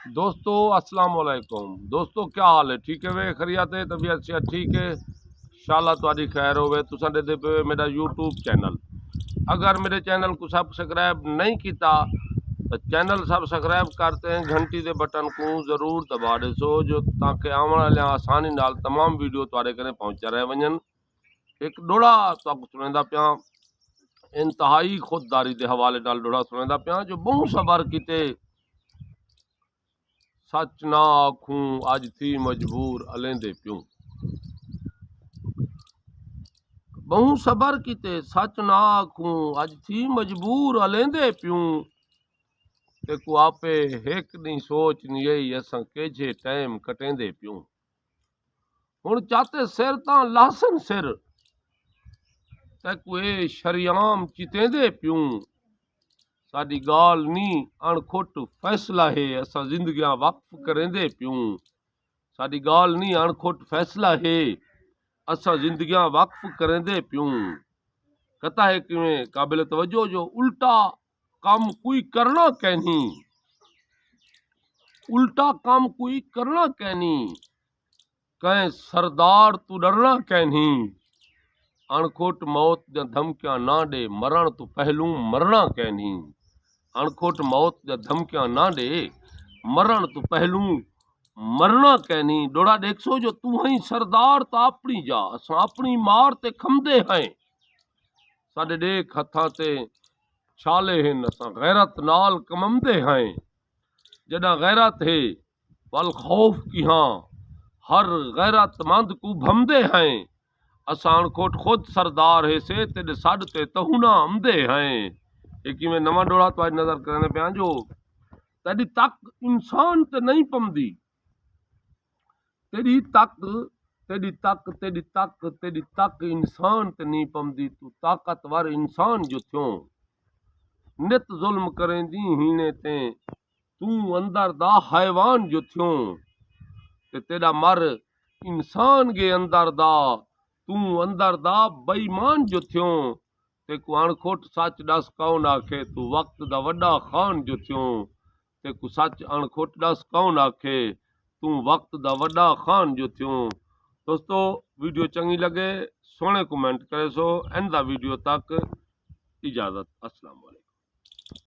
दोस्तों अस्सलाम वालेकुम। दोस्तों क्या हाल है? ठीक है वे? खैरियत है? तबीयत से ठीक है? इंशाल्लाह तुहाडी खैर होवे। तुसां दे पे मेरा यूट्यूब चैनल, अगर मेरे चैनल को सब्सक्राइब नहीं किया तो चैनल सब्सक्राइब करते हैं, घंटी के बटन को जरूर दबा देसो जो ताकि आने वाले आसानी नाल तमाम वीडियो तुहाडे घरे पहुंचा रहे वजन। एक डोड़ा तुहानू सुनांदा पिया, इंतहाई खुददारी के हवाले नाल डोड़ा सुनांदा पिया जो बहु सबर किते सच ना आखूं अज थी मजबूर अलेंदे प्यूं। बहु सबर किते सच ना आखूं अज थी मजबूर अलेंदे प्यूं। तेकू आपे हेक नी सोच नी यही असां केजे टाइम कटेंदे प्यूं। हुण चाते सिर तां लासन सिर तेकू ए शरियाम चितेंदे प्यूं। साडी गाल नी अणखुट फैसला है असां जिंदगियां वक्फ करेंदे प्यूं। साडी गाल नी अणखुट फैसला है असां जिंदगियां वक्फ करेंदे प्यूं। कथा है किवें काबिल तवज्जो जो उल्टा काम कोई करना कहनी, उल्टा काम कोई करना कहनी, कहें सरदार तू डरना कहनी। अणखुट मौत द धमकियां ना दे मरण तू पहलू मरना कहनी। अणखुट मौत द धमकियां ना दे मरण तू पहलू मरना कहनी। डोड़ा देखसो जो तू ही सरदार ता अपनी जा असां अपनी मार ते खमदे हैं। साडे देख हथां ते छाले हिन असां गैरत नाल कमंदे हैं। जॾां गैरत है वल खौफ की हाँ हर गैरतमंद को भमदे हैं। असां अणखुट खुद सरदार है से तेरे सड ते तहूना आमदे हैं। एक में नवा डोड़ा तो आज नजर करने पे जो तेरी तक इंसान ते नहीं पमदी, तेरी तक तेरी तक तेरी तक तेरी तक इंसान ते नहीं पमदी। तू ताकतवर इंसान जो थियो नित जुल्म करेंदी हीने ते तू अंदर दा हैवान जो थियो ते तेरा मर इंसान गे अंदर दा तू अंदर दा बेईमान जो थियो। तेकू अणखुट सच दस कौन आखे तू वक्त दा वड्डा खान जो थियो। तेकू सच अणखुट दस कौन आखे तू वक्त दा वड्डा खान जो थियो। दोस्तों वीडियो चंगी लगे सोने कमेंट करे सो एंड दा वीडियो तक इजाजत। अस्सलाम वालेकुम।